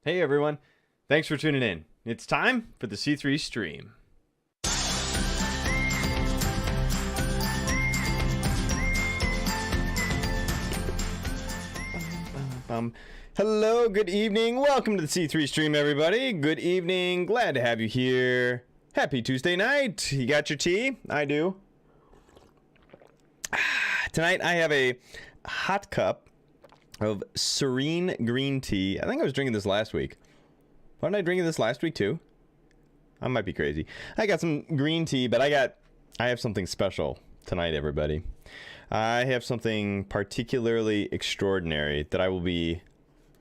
Hey everyone, thanks for tuning in. It's time for the C3 stream. Hello, good evening. Welcome to the C3 stream, everybody. Good evening. Glad to have you here. Happy Tuesday night. You got your tea? I do. Tonight I have a hot cup of serene green tea. I think I was drinking this last week. Wasn't I drinking this last week too? I might be crazy. I got some green tea, but I have something special tonight, everybody. I have something particularly extraordinary that I will be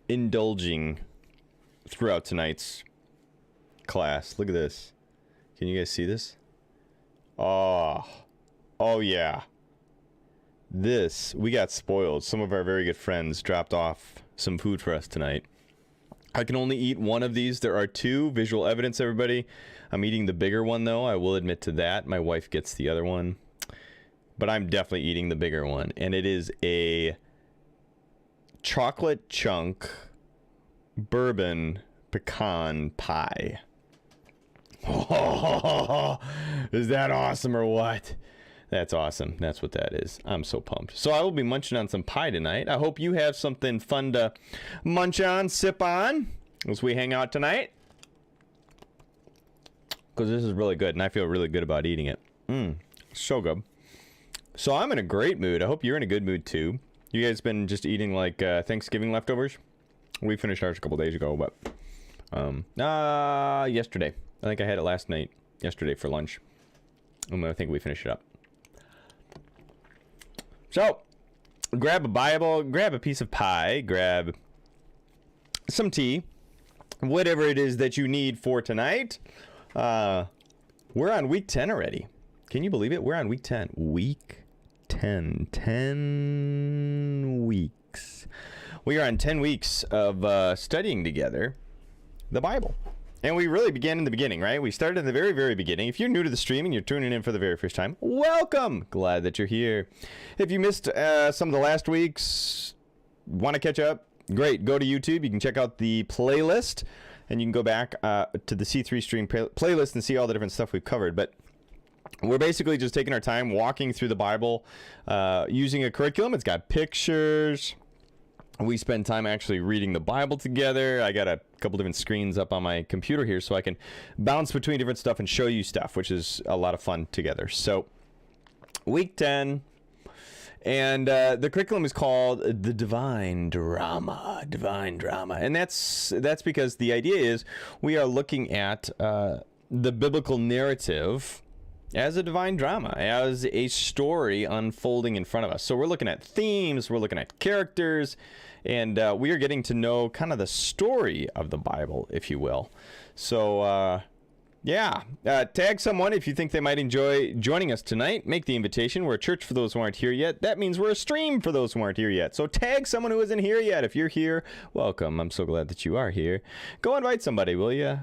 indulging throughout tonight's class. Look at this. Can you guys see this? Oh yeah. This, we got spoiled. Some of our very good friends dropped off some food for us tonight. I can only eat one of these. There are two. Visual evidence, everybody. I'm eating the bigger one, though. I will admit to that. My wife gets the other one. But I'm definitely eating the bigger one. And it is a chocolate chunk bourbon pecan pie. Oh, is that awesome or what? That's awesome. That's what that is. I'm so pumped. So I will be munching on some pie tonight. I hope you have something fun to munch on, sip on as we hang out tonight. Because this is really good, and I feel really good about eating it. So good. So I'm in a great mood. I hope you're in a good mood too. You guys been just eating like Thanksgiving leftovers? We finished ours a couple days ago, but yesterday. I think I had it yesterday for lunch. I think we finished it up. So, grab a Bible, grab a piece of pie, grab some tea, whatever it is that you need for tonight. We're on week 10 already. Can you believe it? We're on week 10. Week 10. 10 weeks. We are on 10 weeks of studying together the Bible. And we really began in the beginning, right? We started in the very, very beginning. If you're new to the stream and you're tuning in for the very first time, welcome. Glad that you're here. If you missed some of the last weeks, want to catch up, great. Go to YouTube. You can check out the playlist, and you can go back to the C3 stream playlist and see all the different stuff we've covered. But we're basically just taking our time walking through the Bible using a curriculum. It's got pictures. We spend time actually reading the Bible together. I got a couple different screens up on my computer here so I can bounce between different stuff and show you stuff, which is a lot of fun together. So, week 10, and the curriculum is called The Divine Drama. Divine Drama. And that's because the idea is we are looking at the biblical narrative as a divine drama, as a story unfolding in front of us. So we're looking at themes, we're looking at characters, and we are getting to know kind of the story of the Bible, if you will. So, tag someone if you think they might enjoy joining us tonight. Make the invitation. We're a church for those who aren't here yet. That means we're a stream for those who aren't here yet. So tag someone who isn't here yet. If you're here, welcome. I'm so glad that you are here. Go invite somebody, will you?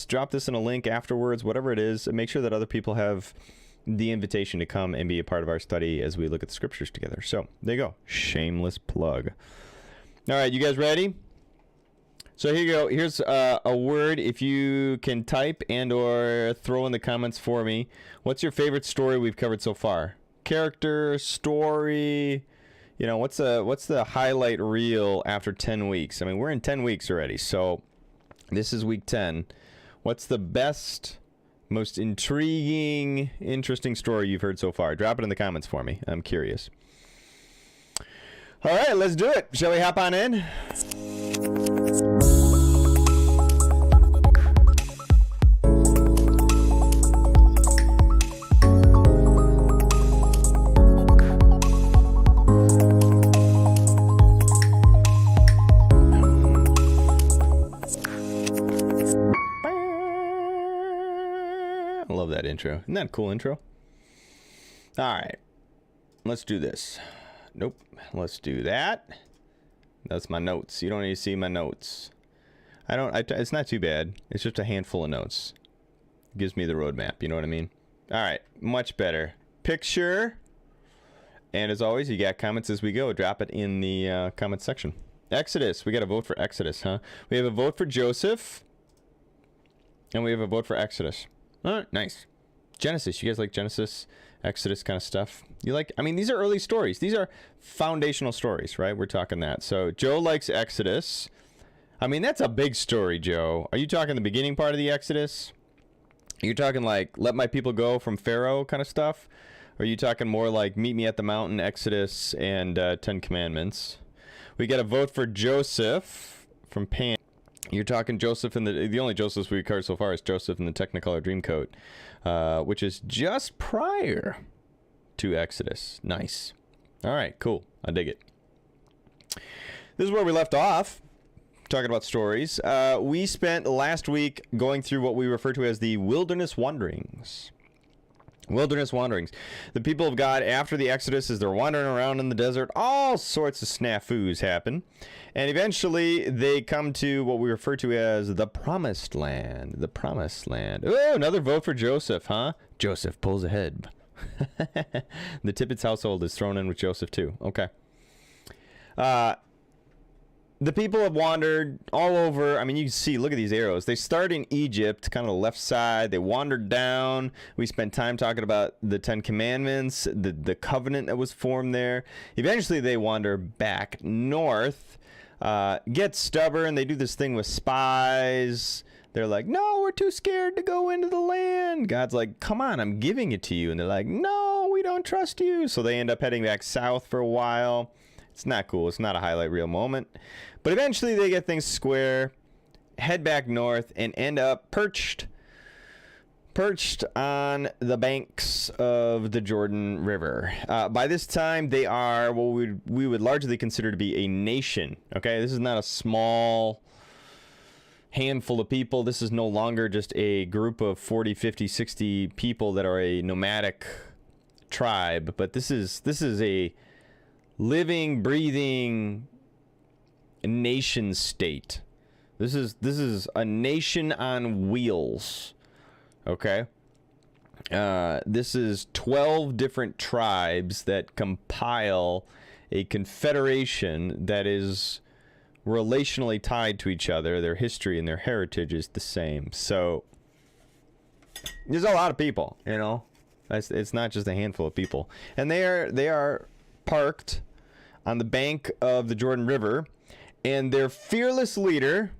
Drop this in a link afterwards, whatever it is. Make sure that other people have the invitation to come and be a part of our study as we look at the scriptures together. So there you go. Shameless plug. All right, you guys ready? So here you go. Here's a word. If you can type and or throw in the comments for me. What's your favorite story we've covered so far? Character, story, you know, what's the highlight reel after 10 weeks? I mean, we're in 10 weeks already. So this is week 10. What's the best, most intriguing, interesting story you've heard so far? Drop it in the comments for me. I'm curious. All right, let's do it. Shall we hop on in? I love that intro. Isn't that a cool intro? All right, let's do this. Nope. Let's do that. That's my notes. You don't need to see my notes. It's not too bad. It's just a handful of notes. It gives me the roadmap. You know what I mean? All right. Much better. Picture. And as always, you got comments as we go. Drop it in the comment section. Exodus. We got a vote for Exodus, huh? We have a vote for Joseph. And we have a vote for Exodus. All right, nice. Genesis. You guys like Genesis, Exodus kind of stuff? You like, I mean, these are early stories. These are foundational stories, right? We're talking that. So Joe likes Exodus. I mean, that's a big story, Joe. Are you talking the beginning part of the Exodus? Are you talking like, let my people go from Pharaoh kind of stuff? Or are you talking more like meet me at the mountain, Exodus, and 10 Commandments? We got a vote for Joseph from Pan. You're talking Joseph in the only Josephs we've covered so far is Joseph in the Technicolor Dreamcoat, which is just prior to Exodus. Nice. All right, cool. I dig it. This is where we left off, talking about stories. We spent last week going through what we refer to as the wilderness wanderings. Wilderness wanderings. The people of God, after the Exodus, as they're wandering around in the desert, all sorts of snafus happen. And eventually, they come to what we refer to as the Promised Land. The Promised Land. Oh, another vote for Joseph, huh? Joseph pulls ahead. The Tippett's household is thrown in with Joseph, too. Okay. The people have wandered all over. I mean, you can see, look at these arrows. They start in Egypt, kind of the left side. They wandered down. We spent time talking about the 10 Commandments, the covenant that was formed there. Eventually, they wander back north, get stubborn. They do this thing with spies. They're like, no, we're too scared to go into the land. God's like, come on, I'm giving it to you. And they're like, no, we don't trust you. So they end up heading back south for a while. It's not cool. It's not a highlight reel moment. But eventually they get things square, head back north, and end up perched on the banks of the Jordan River. By this time, they are what we would largely consider to be a nation. Okay, this is not a small handful of people. This is no longer just a group of 40, 50, 60 people that are a nomadic tribe, but this is a living, breathing nation state. This is a nation on wheels. Okay. This is 12 different tribes that compile a confederation that is relationally tied to each other. Their history and their heritage is the same. So there's a lot of people, you know. It's not just a handful of people. And they are parked on the bank of the Jordan River, and their fearless leader,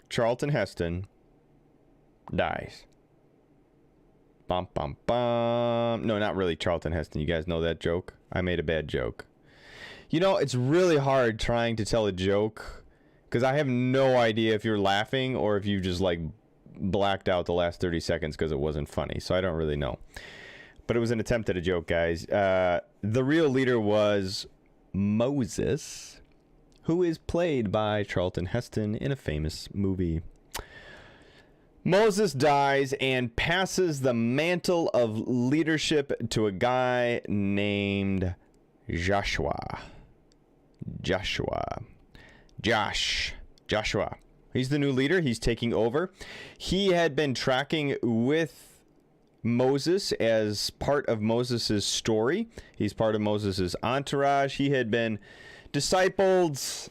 Charlton Heston, dies. Bum, bum, bum. No, not really Charlton Heston. You guys know that joke? I made a bad joke. You know, it's really hard trying to tell a joke because I have no idea if you're laughing or if you just like blacked out the last 30 seconds because it wasn't funny. So I don't really know. But it was an attempt at a joke, guys. The real leader was Moses, who is played by Charlton Heston in a famous movie. Moses dies and passes the mantle of leadership to a guy named Joshua. Joshua. He's the new leader. He's taking over. He had been tracking with Moses as part of Moses's story. He's part of Moses's entourage. He had been discipled,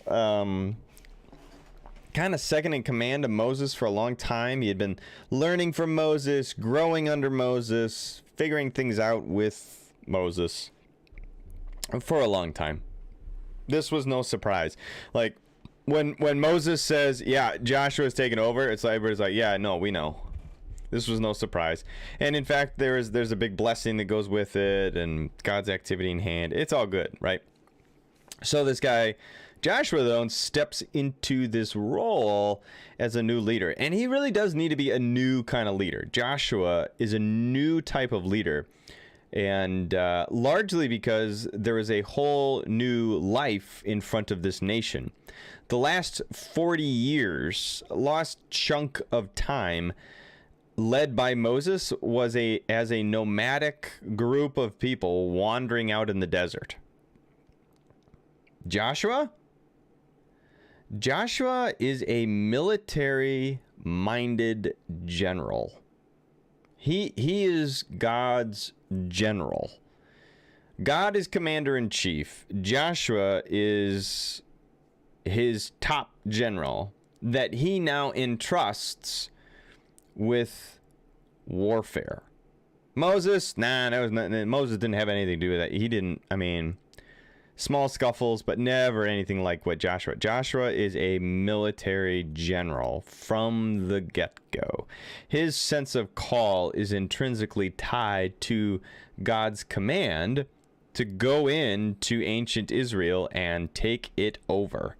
kind of second in command of Moses for a long time. He had been learning from Moses, growing under Moses, figuring things out with Moses for a long time. This was no surprise. Like when Moses says, yeah, Joshua's taking over, it's like everybody's like, yeah, no, we know. This was no surprise. And in fact, there's a big blessing that goes with it and God's activity in hand. It's all good, right? So this guy, Joshua, though, steps into this role as a new leader. And he really does need to be a new kind of leader. Joshua is a new type of leader. And largely because there is a whole new life in front of this nation. The last 40 years, lost chunk of time led by Moses was as a nomadic group of people wandering out in the desert. Joshua is a military-minded general. He is God's general. God is commander-in-chief. Joshua is his top general that he now entrusts with warfare. Moses, Moses didn't have anything to do with that. He didn't, small scuffles, but never anything like what Joshua. Joshua is a military general from the get-go. His sense of call is intrinsically tied to God's command to go into ancient Israel and take it over.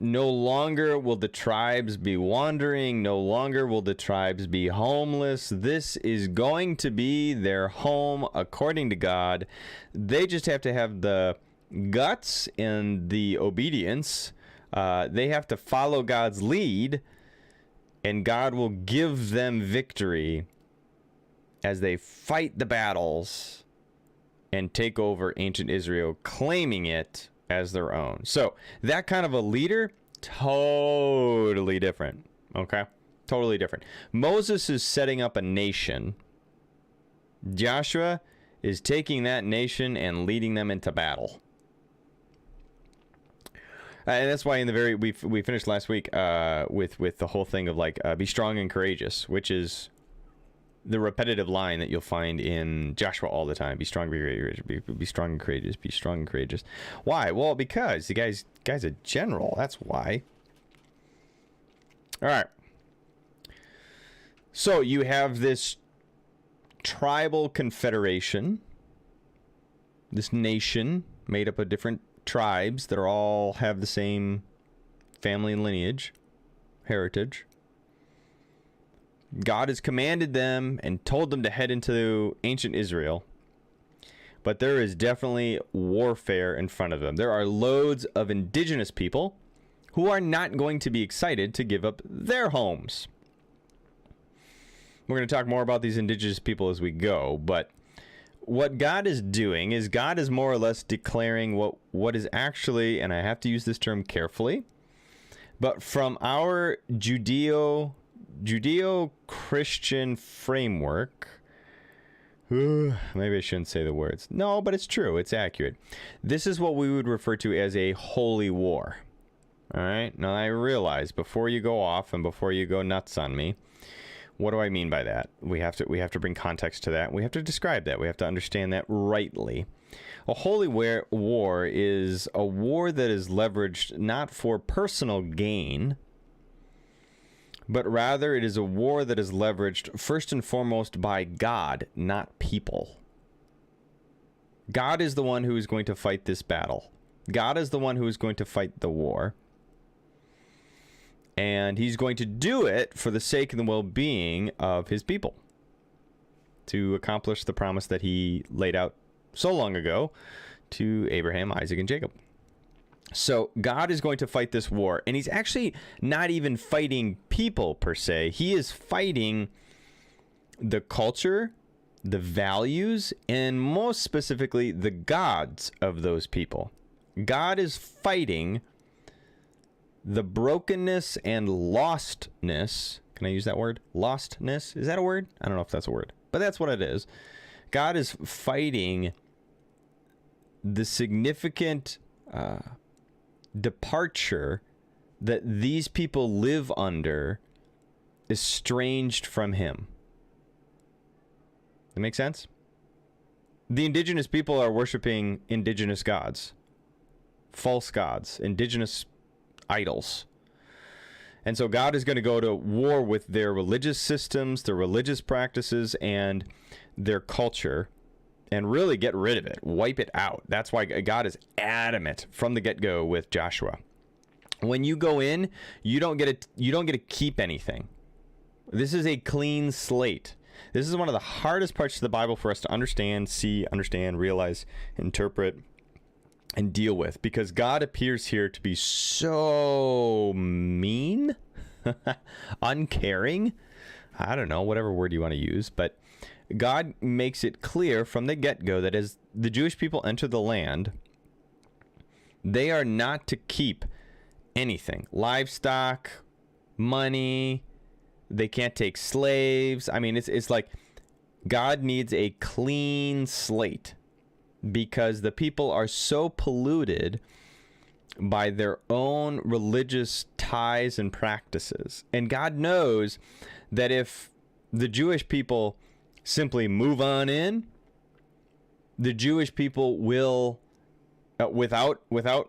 No longer will the tribes be wandering. No longer will the tribes be homeless. This is going to be their home according to God. They just have to have the guts and the obedience. They have to follow God's lead, and God will give them victory as they fight the battles and take over ancient Israel, claiming it as their own. So that kind of a leader, totally different. Okay, totally different. Moses is setting up a nation. Joshua is taking that nation and leading them into battle. And that's why in the very we finished last week with the whole thing of like be strong and courageous, which is the repetitive line that you'll find in Joshua all the time. Be strong, be courageous, be strong and courageous, be strong and courageous. Why? Well, because the guy's a general. That's why. All right. So you have this tribal confederation, this nation made up of different tribes that are all have the same family and lineage, heritage. God has commanded them and told them to head into ancient Israel, but there is definitely warfare in front of them. There are loads of indigenous people who are not going to be excited to give up their homes. We're going to talk more about these indigenous people as we go, but what God is doing is God is more or less declaring what is actually, and I have to use this term carefully, but from our Judeo-Christian framework, maybe I shouldn't say the words. No, but it's true. It's accurate. This is what we would refer to as a holy war. All right. Now I realize before you go off and before you go nuts on me, what do I mean by that? We have to bring context to that. We have to describe that. We have to understand that rightly. A holy war is a war that is leveraged not for personal gain, but rather it is a war that is leveraged first and foremost by God, not people. God is the one who is going to fight this battle. God is the one who is going to fight the war. And he's going to do it for the sake and the well-being of his people, to accomplish the promise that he laid out so long ago to Abraham, Isaac, and Jacob. So God is going to fight this war, and he's actually not even fighting people per se. He is fighting the culture, the values, and most specifically, the gods of those people. God is fighting the brokenness and lostness. Can I use that word? Lostness? Is that a word? I don't know if that's a word, but that's what it is. God is fighting the significant departure that these people live under, estranged from him. That make sense? The indigenous people are worshiping indigenous gods, false gods, indigenous idols. And so God is going to go to war with their religious systems, their religious practices, and their culture, and really get rid of it, wipe it out. That's why God is adamant from the get-go with Joshua. When you go in, you don't get to keep anything. This is a clean slate. This is one of the hardest parts of the Bible for us to understand, see, realize, interpret, and deal with, because God appears here to be so mean, uncaring. I don't know, whatever word you want to use, but God makes it clear from the get-go that as the Jewish people enter the land, they are not to keep anything. Livestock, money, they can't take slaves. I mean, it's like God needs a clean slate. because the people are so polluted by their own religious ties and practices. And God knows that if the Jewish people simply move on in, the Jewish people will, without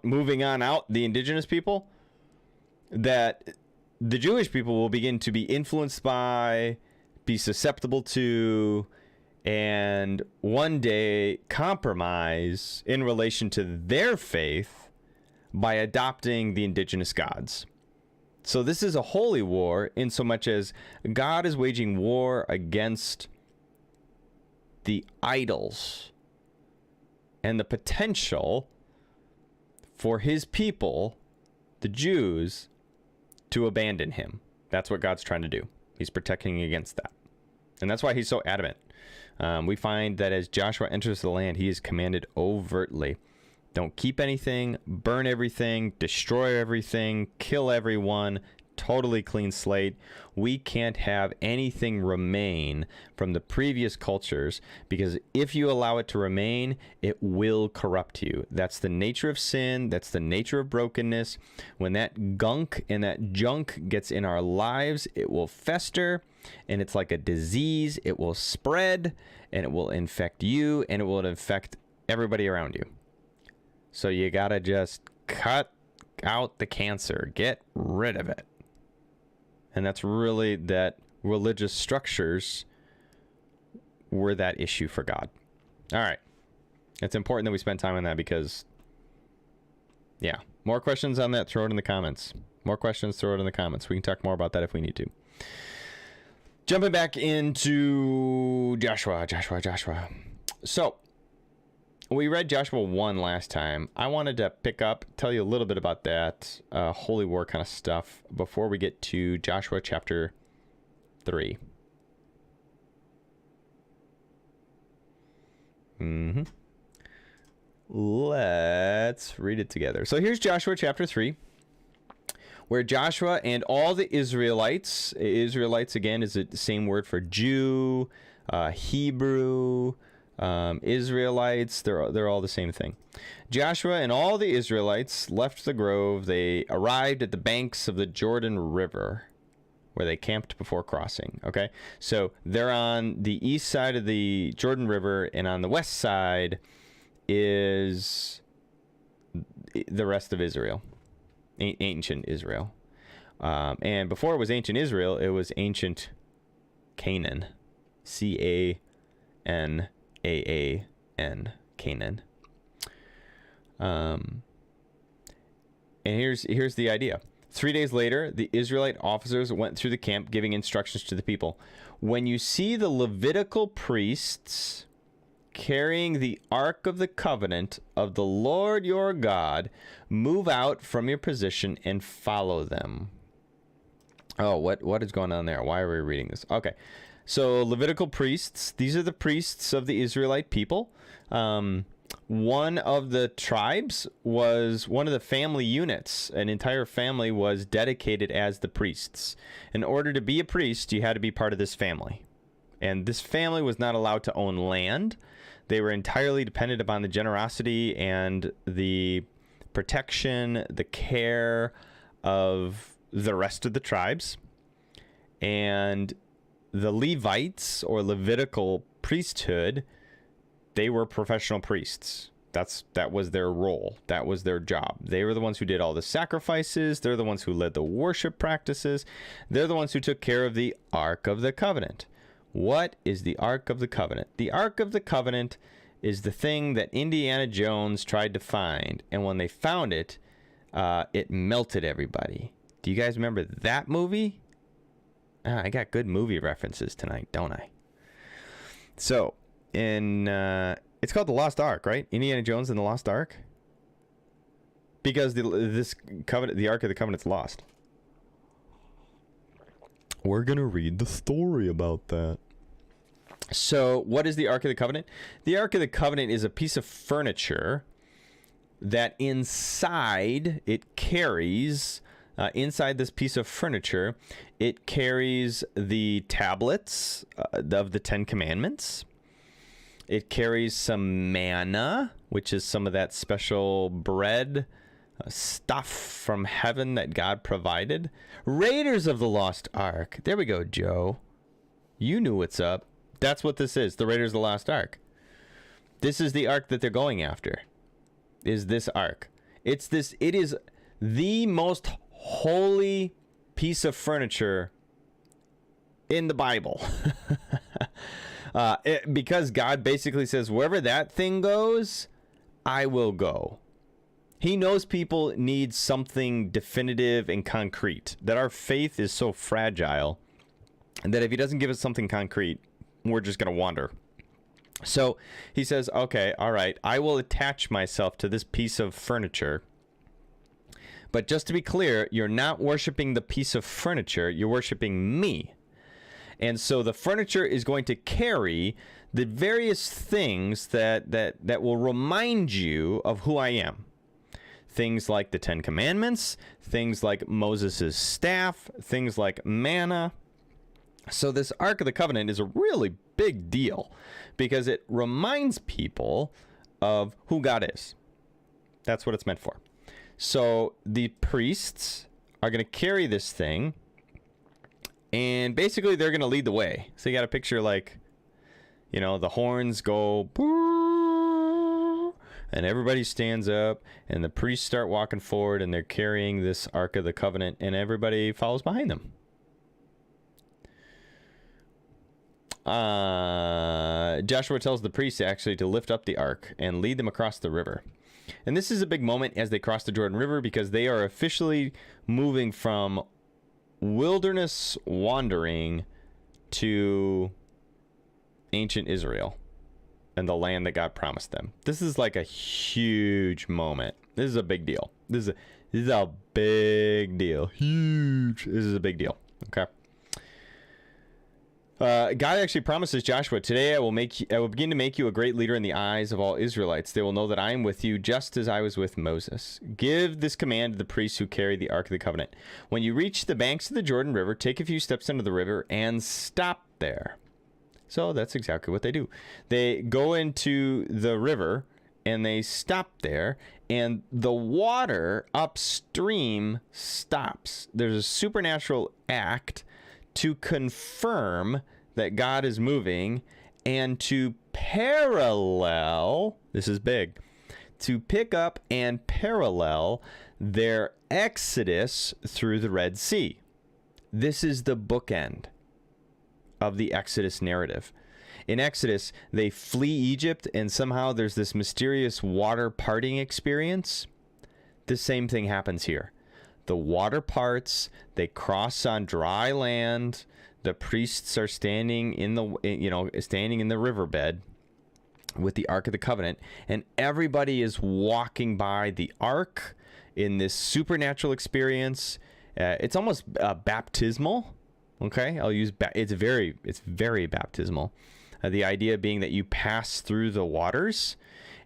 moving on out, the indigenous people, that the Jewish people will begin to be influenced by, be susceptible to, and one day compromise in relation to their faith by adopting the indigenous gods. So this is a holy war in so much as God is waging war against the idols and the potential for his people, the Jews, to abandon him. That's what God's trying to do. He's protecting against that. And that's why he's so adamant. We find that as Joshua enters the land, he is commanded overtly, don't keep anything, burn everything, destroy everything, kill everyone, totally clean slate. We can't have anything remain from the previous cultures, because if you allow it to remain, it will corrupt you. That's the nature of sin. That's the nature of brokenness. When that gunk and that junk gets in our lives, it will fester, and it's like a disease. It will spread, and it will infect you, and it will infect everybody around you. So you gotta just cut out the cancer, get rid of it. And that's really that religious structures were that issue for God. All right. It's important that we spend time on that because, yeah. More questions on that, throw it in the comments. More questions, throw it in the comments. We can talk more about that if we need to. Jumping back into Joshua. So, we read Joshua 1 last time. I wanted to tell you a little bit about that holy war kind of stuff before we get to Joshua chapter 3. Let's read it together. So here's Joshua chapter 3, where Joshua and all the Israelites again is the same word for Jew, Hebrew, Israelites, they're all the same thing. Joshua and all the Israelites left the grove. They arrived at the banks of the Jordan River, where they camped before crossing. Okay, so they're on the east side of the Jordan River, and on the west side is the rest of Israel, ancient Israel. And before it was ancient Israel, it was ancient Canaan, Canaan. Canaan. And here's the idea. 3 days later, the Israelite officers went through the camp giving instructions to the people. When you see the Levitical priests carrying the Ark of the Covenant of the Lord your God, move out from your position and follow them. Oh, what is going on there? Why are we reading this? Okay. So Levitical priests, these are the priests of the Israelite people. One of the tribes was one of the family units. An entire family was dedicated as the priests. In order to be a priest, you had to be part of this family. And this family was not allowed to own land. They were entirely dependent upon the generosity and the protection, the care of the rest of the tribes. And the Levites, or Levitical priesthood, they were professional priests. That was their role. That was their job. They were the ones who did all the sacrifices. They're the ones who led the worship practices. They're the ones who took care of the Ark of the Covenant. What is the Ark of the Covenant? The Ark of the Covenant is the thing that Indiana Jones tried to find. And when they found it, it melted everybody. Do you guys remember that movie? I got good movie references tonight, don't I? So, it's called The Lost Ark, right? Indiana Jones and the Lost Ark? Because this covenant, the Ark of the Covenant's lost. We're going to read the story about that. So, what is the Ark of the Covenant? The Ark of the Covenant is a piece of furniture that inside it carries... inside this piece of furniture, it carries the tablets of the Ten Commandments. It carries some manna, which is some of that special bread stuff from heaven that God provided. Raiders of the Lost Ark. There we go, Joe. You knew what's up. That's what this is, the Raiders of the Lost Ark. This is the ark that they're going after. Is this ark. It is the most holy piece of furniture in the Bible. Because God basically says, wherever that thing goes, I will go. He knows people need something definitive and concrete, that our faith is so fragile, and that if he doesn't give us something concrete, we're just going to wander. So he says, okay, all right, I will attach myself to this piece of furniture. But just to be clear, you're not worshiping the piece of furniture, you're worshiping me. And so the furniture is going to carry the various things that will remind you of who I am. Things like the Ten Commandments, things like Moses' staff, things like manna. So this Ark of the Covenant is a really big deal because it reminds people of who God is. That's what it's meant for. So the priests are going to carry this thing, and basically they're going to lead the way. So you got a picture like, you know, the horns go, and everybody stands up, and the priests start walking forward, and they're carrying this Ark of the Covenant, and everybody follows behind them. Joshua tells the priests actually to lift up the ark and lead them across the river. And this is a big moment as they cross the Jordan River because they are officially moving from wilderness wandering to ancient Israel and the land that God promised them. This is like a huge moment. This is a big deal. This is a big deal. Huge. This is a big deal. Okay. God actually promises Joshua, today I will begin to make you a great leader in the eyes of all Israelites. They will know that I am with you just as I was with Moses. Give this command to the priests who carry the Ark of the Covenant. When you reach the banks of the Jordan River, take a few steps into the river and stop there. So that's exactly what they do. They go into the river and they stop there, and the water upstream stops. There's a supernatural act to confirm that God is moving and to parallel, this is big, to pick up and parallel their exodus through the Red Sea. This is the bookend of the Exodus narrative. In Exodus, they flee Egypt, and somehow there's this mysterious water parting experience. The same thing happens here. The water parts, they cross on dry land. The priests are standing in the riverbed with the Ark of the Covenant, and everybody is walking by the Ark in this supernatural experience. It's almost baptismal. Okay, I'll use it's very baptismal. The idea being that you pass through the waters,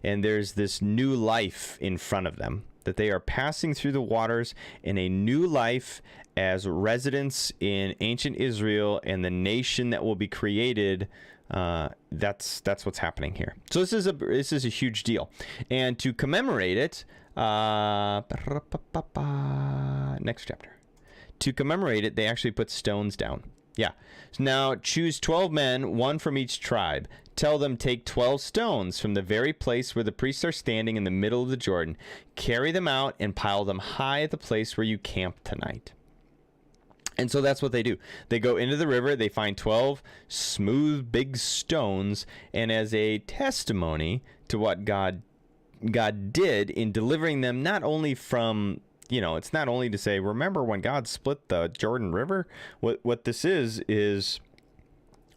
and there's this new life in front of them. That they are passing through the waters in a new life as residents in ancient Israel and the nation that will be created. That's what's happening here. So this is a huge deal, and to commemorate it, next chapter. To commemorate it, they actually put stones down. Yeah. So now choose 12 men, one from each tribe. Tell them, take 12 stones from the very place where the priests are standing in the middle of the Jordan. Carry them out and pile them high at the place where you camp tonight. And so that's what they do. They go into the river. They find 12 smooth, big stones. And as a testimony to what God did in delivering them, not only from... it's not only to say, remember when God split the Jordan River? What this is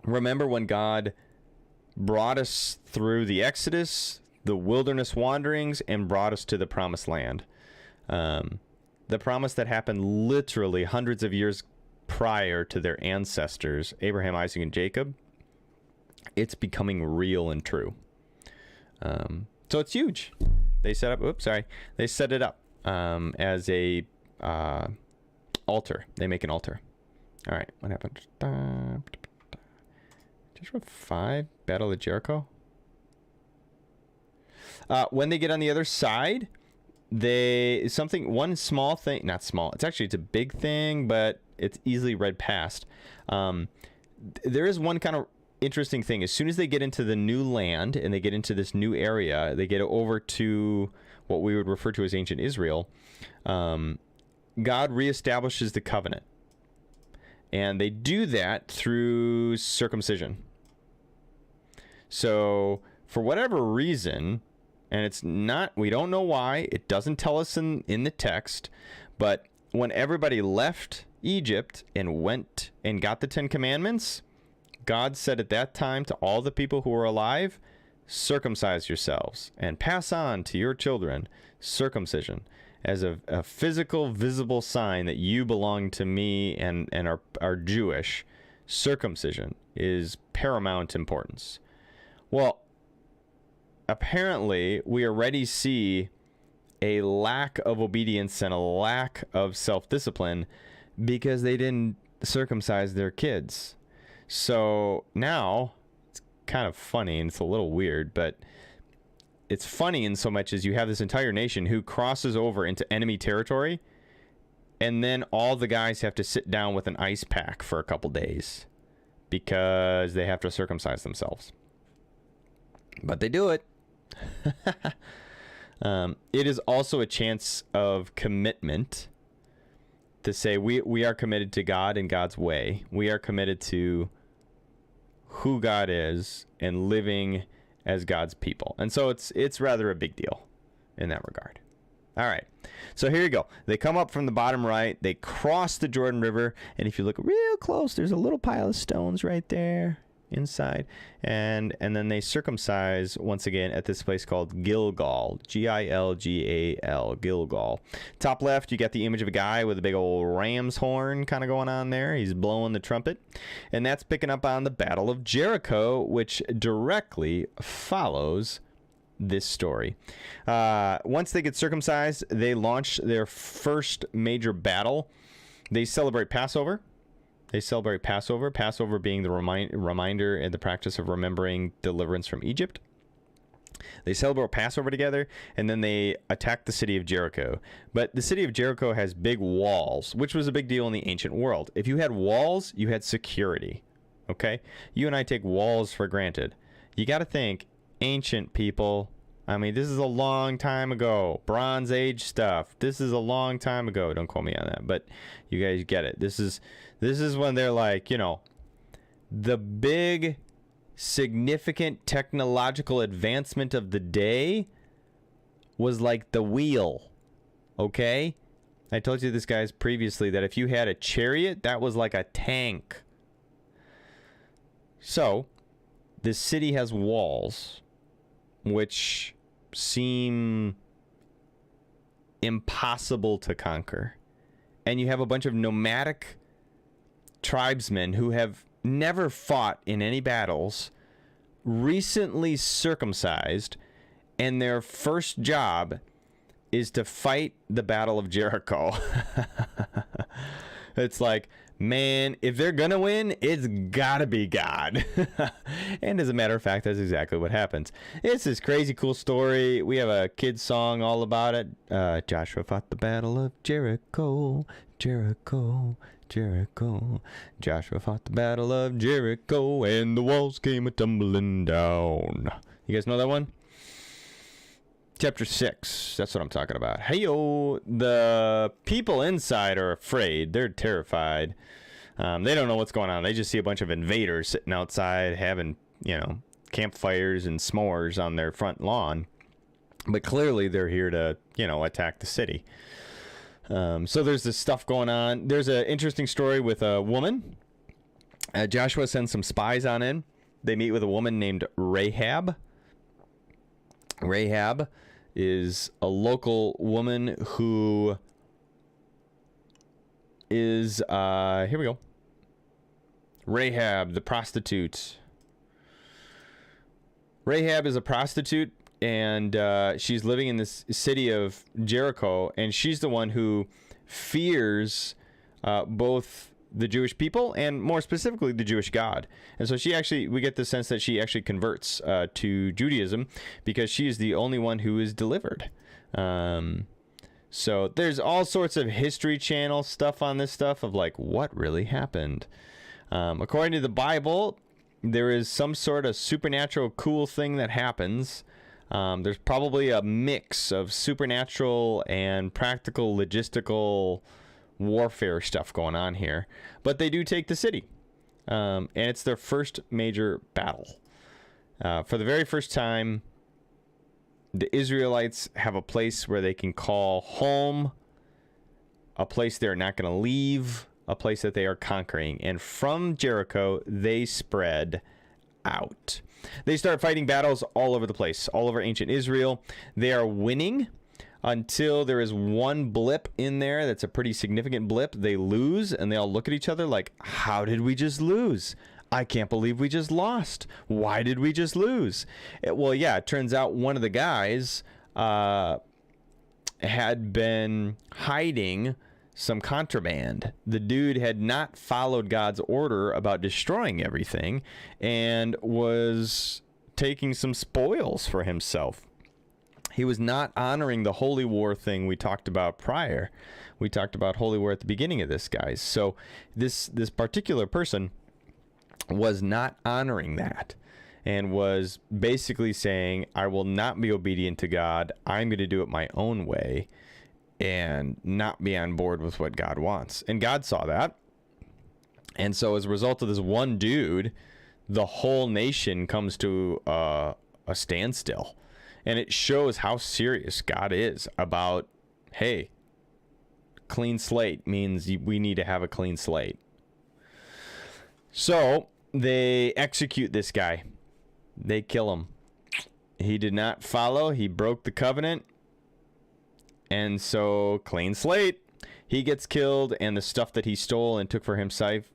remember when God brought us through the Exodus, the wilderness wanderings, and brought us to the promised land. The promise that happened literally hundreds of years prior to their ancestors, Abraham, Isaac, and Jacob. It's becoming real and true. So it's huge. They set it up. As a altar. They make an altar. All right, what happened? Joshua 5, Battle of Jericho. When they get on the other side, one small thing, not small, it's a big thing, but it's easily read past. There is one kind of interesting thing. As soon as they get into the new land and they get into this new area, they get over to what we would refer to as ancient Israel, God reestablishes the covenant. And they do that through circumcision. So for whatever reason, and we don't know why, it doesn't tell us in the text, but when everybody left Egypt and went and got the 10 Commandments, God said at that time to all the people who were alive, circumcise yourselves and pass on to your children circumcision as a physical, visible sign that you belong to me and are Jewish. Circumcision is paramount importance. Well, apparently we already see a lack of obedience and a lack of self-discipline because they didn't circumcise their kids. So now it's kind of funny and it's a little weird, but it's funny in so much as you have this entire nation who crosses over into enemy territory, and then all the guys have to sit down with an ice pack for a couple days because they have to circumcise themselves. But they do it. It is also a chance of commitment to say we are committed to God and God's way. We are committed to who God is and living as God's people. And so it's rather a big deal in that regard. All right. So here you go. They come up from the bottom right. They cross the Jordan River. And if you look real close, there's a little pile of stones right there inside. And then they circumcise once again at this place called Gilgal. Gilgal. Gilgal. Top left, you got the image of a guy with a big old ram's horn kind of going on there. He's blowing the trumpet. And that's picking up on the Battle of Jericho, which directly follows this story. Once they get circumcised, they launch their first major battle. They celebrate Passover. Passover being the reminder and the practice of remembering deliverance from Egypt. They celebrate Passover together, and then they attack the city of Jericho. But the city of Jericho has big walls, which was a big deal in the ancient world. If you had walls, you had security. Okay? You and I take walls for granted. You got to think, ancient people. I mean, this is a long time ago. Bronze Age stuff. This is a long time ago. Don't quote me on that, but you guys get it. This is when they're like, the big significant technological advancement of the day was like the wheel. Okay? I told you this, guys, previously that if you had a chariot, that was like a tank. So, this city has walls which seem impossible to conquer. And you have a bunch of nomadic tribesmen who have never fought in any battles, recently circumcised, and their first job is to fight the Battle of Jericho. It's like, man, if they're gonna win, it's gotta be God. And as a matter of fact, that's exactly what happens. It's this crazy cool story. We have a kid's song all about it. Joshua fought the Battle of Jericho, Jericho, Jericho. Joshua fought the Battle of Jericho, and the walls came a-tumbling down. You guys know that one? Chapter 6. That's what I'm talking about. Hey-yo, the people inside are afraid. They're terrified. They don't know what's going on. They just see a bunch of invaders sitting outside having, campfires and s'mores on their front lawn. But clearly they're here to, attack the city. So there's this stuff going on. There's an interesting story with a woman. Joshua sends some spies on in. They meet with a woman named Rahab. Rahab is a local woman who is, here we go. Rahab, the prostitute. Rahab is a prostitute, and she's living in this city of Jericho, and she's the one who fears both the Jewish people and more specifically the Jewish God. And so we get the sense that she actually converts to Judaism because she is the only one who is delivered. So there's all sorts of History Channel stuff on this stuff of like what really happened. According to the Bible, there is some sort of supernatural cool thing that happens. There's probably a mix of supernatural and practical logistical warfare stuff going on here. But they do take the city. And it's their first major battle. For the very first time, the Israelites have a place where they can call home, a place they're not going to leave, a place that they are conquering. And from Jericho, they spread out. They start fighting battles all over the place, all over ancient Israel. They are winning until there is one blip in there that's a pretty significant blip. They lose, and they all look at each other like, how did we just lose? I can't believe we just lost. Why did we just lose? Well, yeah, it turns out one of the guys had been hiding some contraband. The dude had not followed God's order about destroying everything and was taking some spoils for himself. He was not honoring the holy war thing we talked about prior. We talked about holy war at the beginning of this, guys. So this particular person was not honoring that and was basically saying, I will not be obedient to God. I'm going to do it my own way and not be on board with what God wants. And God saw that. And so as a result of this one dude, the whole nation comes to a standstill. And it shows how serious God is about, hey, clean slate means we need to have a clean slate. So they execute this guy. They kill him. He did not follow. He broke the covenant. And so, clean slate. He gets killed, and the stuff that he stole and took for himself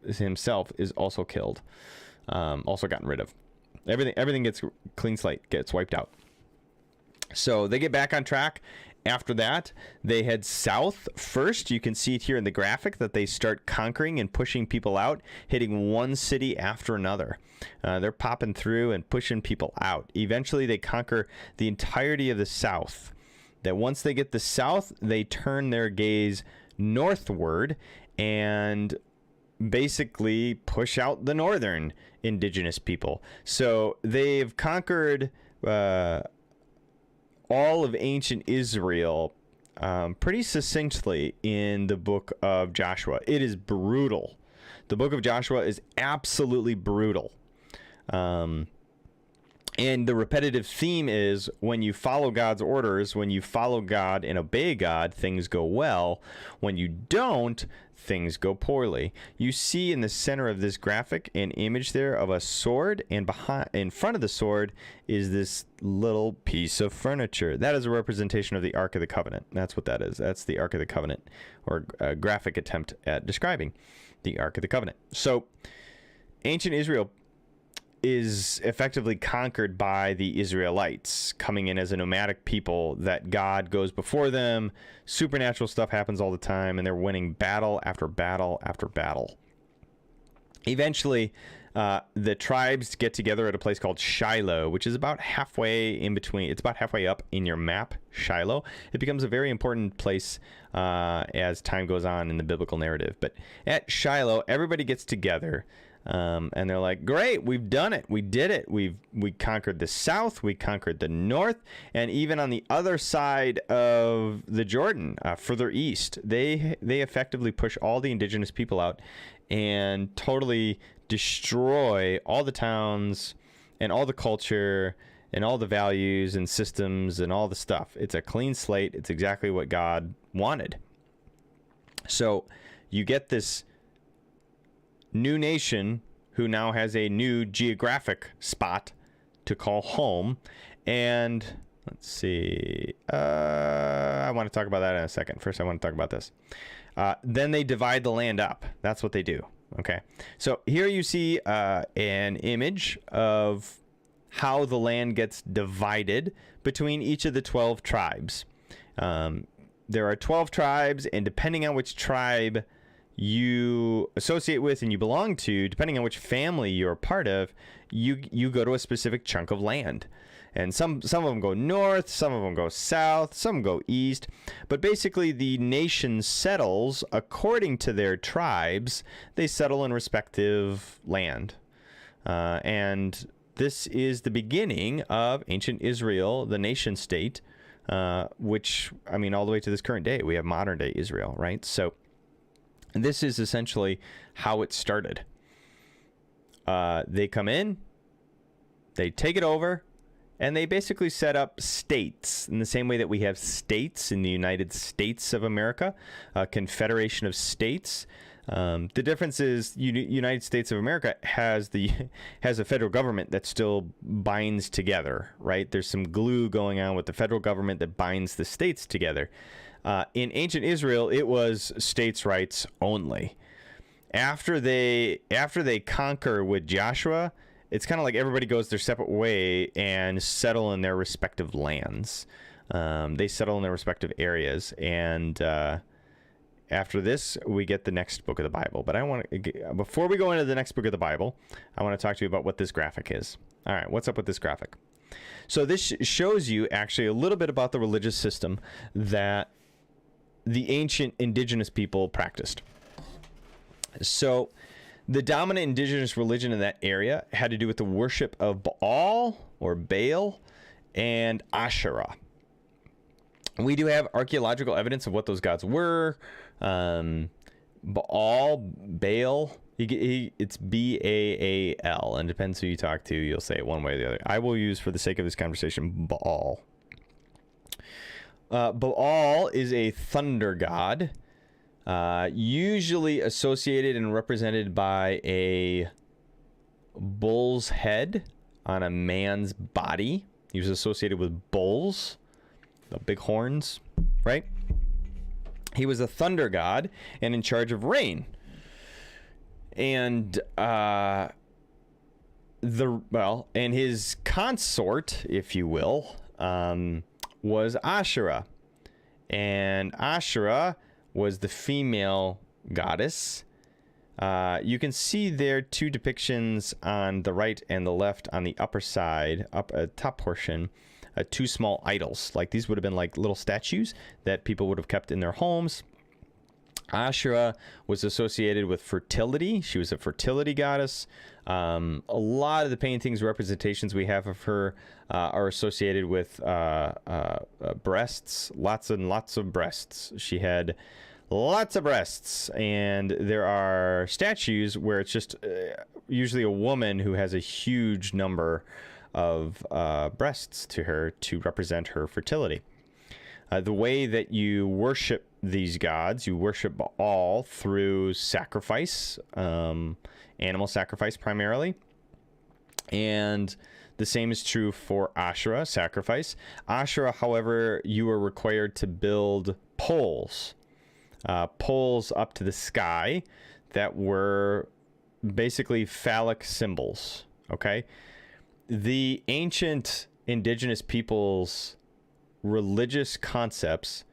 is also killed. Also gotten rid of. Everything gets clean slate, gets wiped out. So they get back on track. After that, they head south first. You can see it here in the graphic that they start conquering and pushing people out, hitting one city after another. They're popping through and pushing people out. Eventually, they conquer the entirety of the south. That once they get the south, they turn their gaze northward and basically push out the northern indigenous people. So they've conquered all of ancient Israel pretty succinctly in the book of Joshua. It is brutal. The book of Joshua is absolutely brutal. And the repetitive theme is when you follow God's orders, when you follow God and obey God, things go well. When you don't, things go poorly. You see in the center of this graphic an image there of a sword, and in front of the sword is this little piece of furniture. That is a representation of the Ark of the Covenant. That's what that is. That's the Ark of the Covenant, or a graphic attempt at describing the Ark of the Covenant. So ancient Israel is effectively conquered by the Israelites coming in as a nomadic people that God goes before them. Supernatural stuff happens all the time, and they're winning battle after battle after battle. Eventually, the tribes get together at a place called Shiloh, which is about halfway in between. It's about halfway up in your map, Shiloh. It becomes a very important place as time goes on in the biblical narrative. But at Shiloh, everybody gets together. And they're like, great, we've done it. We did it. We conquered the south. We conquered the north. And even on the other side of the Jordan, further east, they effectively push all the indigenous people out and totally destroy all the towns and all the culture and all the values and systems and all the stuff. It's a clean slate. It's exactly what God wanted. So you get this new nation who now has a new geographic spot to call home. And let's see, I want to talk about that in a second. First, I want to talk about this. Then they divide the land up. That's what they do. Okay. So here you see an image of how the land gets divided between each of the 12 tribes. There are 12 tribes, and depending on which tribe you associate with and you belong to, depending on which family you're a part of, you go to a specific chunk of land. And some of them go north, some of them go south, some go east. But basically, the nation settles according to their tribes. They settle in respective land. And this is the beginning of ancient Israel, the nation state, which, I mean, all the way to this current day, we have modern day Israel, right? So this is essentially how it started. They come in, they take it over, and they basically set up states in the same way that we have states in the United States of America, a confederation of states. The difference is United States of America has a federal government that still binds together, right? There's some glue going on with the federal government that binds the states together. In ancient Israel, it was states' rights only. After they conquer with Joshua, it's kind of like everybody goes their separate way and settle in their respective lands. They settle in their respective areas, and after this, we get the next book of the Bible. But before we go into the next book of the Bible, I want to talk to you about what this graphic is. All right, what's up with this graphic? So this shows you actually a little bit about the religious system that the ancient indigenous people practiced. So the dominant indigenous religion in that area had to do with the worship of Baal or Baal and Asherah. We do have archaeological evidence of what those gods were. Baal, it's B-A-A-L, and depends who you talk to, you'll say it one way or the other. I will use, for the sake of this conversation, Baal. Baal is a thunder god, usually associated and represented by a bull's head on a man's body. He was associated with bulls, the big horns, right? He was a thunder god and in charge of rain. And and his consort, if you will, was Asherah. And Asherah was the female goddess. You can see there two depictions on the right and the left on the upper side, top portion, two small idols. Like these would have been like little statues that people would have kept in their homes. Asherah was associated with fertility. She was a fertility goddess. A lot of the paintings, representations we have of her are associated with breasts, lots and lots of breasts. She had lots of breasts, and there are statues where it's just usually a woman who has a huge number of breasts to her to represent her fertility. The way that you worship these gods, you worship Baal through sacrifice, animal sacrifice primarily. And the same is true for Asherah, sacrifice. Asherah, however, you are required to build poles up to the sky that were basically phallic symbols, okay? The ancient indigenous peoples' religious concepts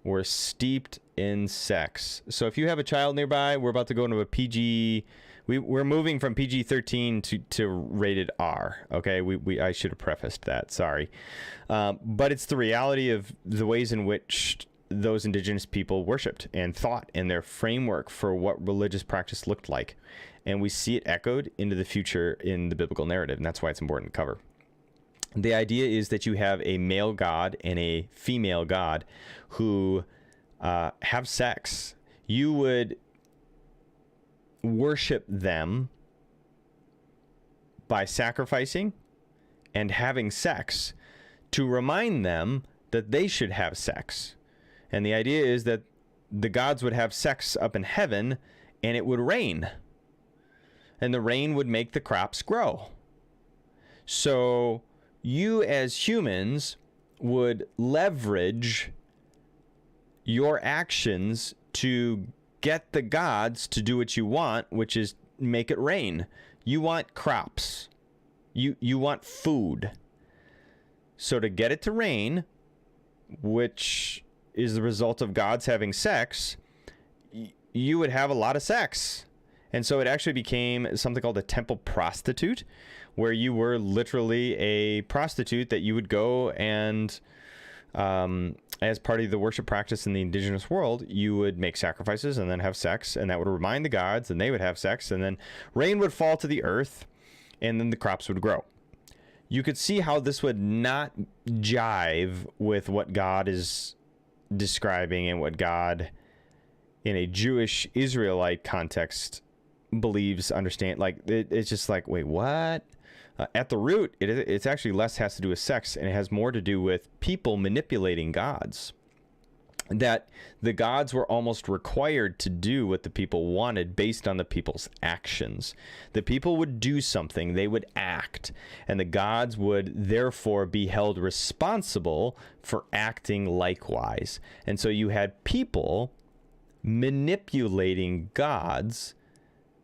were steeped in sex. So if you have a child nearby, we're about to go into a PG. We're moving from PG-13 to rated R. Okay, I should have prefaced that. Sorry, but it's the reality of the ways in which those indigenous people worshipped and thought, and their framework for what religious practice looked like, and we see it echoed into the future in the biblical narrative, and that's why it's important to cover. The idea is that you have a male god and a female god who have sex. You would worship them by sacrificing and having sex to remind them that they should have sex. And the idea is that the gods would have sex up in heaven and it would rain. And the rain would make the crops grow. So you as humans would leverage your actions to get the gods to do what you want, which is make it rain. You want crops. You want food. So to get it to rain, which is the result of gods having sex, you would have a lot of sex. And so it actually became something called a temple prostitute, where you were literally a prostitute that you would go and, as part of the worship practice in the indigenous world, you would make sacrifices and then have sex, and that would remind the gods, and they would have sex, and then rain would fall to the earth, and then the crops would grow. You could see how this would not jive with what God is describing and what God, in a Jewish Israelite context, believes, understand. Like, it's just like, wait, what? At the root, it's actually less has to do with sex, and it has more to do with people manipulating gods. That the gods were almost required to do what the people wanted based on the people's actions. The people would do something, they would act, and the gods would therefore be held responsible for acting likewise. And so you had people manipulating gods